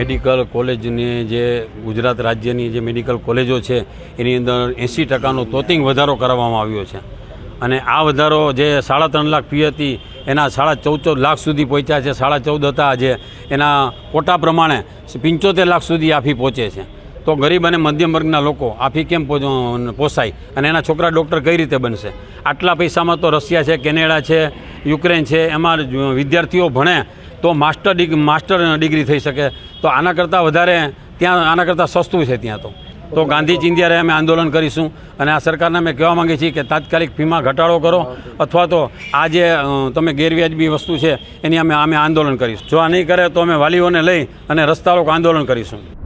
Medical કોલેજની જે ગુજરાત રાજ્યની જે મેડિકલ કોલેજો છે એની અંદર 80%નો તોતિંગ વધારો કરવામાં આવ્યો છે અને આ વધારો જે 3.5 લાખ ફી હતી એના 14.5 લાખ સુધી પહોંચ્યા છે. 14.5 હતા જે એના કોટા પ્રમાણે 75 લાખ સુધી આ ફી પહોંચે છે. તો ગરીબ અને મધ્યમ વર્ગના લોકો આ ફી કેમ પોસાય અને એના છોકરા ડૉક્ટર કઈ રીતે બનશે? આટલા પૈસામાં તો રશિયા છે, કેનેડા છે, યુક્રેન છે, એમાં વિદ્યાર્થીઓ ભણે તો માસ્ટર ડિગ્રી થઈ શકે. તો આના કરતાં વધારે ત્યાં આના કરતાં સસ્તું છે ત્યાં. તો ગાંધી ચિંધ્યારે અમે આંદોલન કરીશું અને આ સરકારને અમે કહેવા માંગીએ છીએ કે તાત્કાલિક ફીમાં ઘટાડો કરો અથવા તો આ જે તમે ગેરવ્યાજબી વસ્તુ છે એની અમે આંદોલન કરીશું. જો આ નહીં કરે તો અમે વાલીઓને લઈ અને રસ્તા રોકો આંદોલન કરીશું.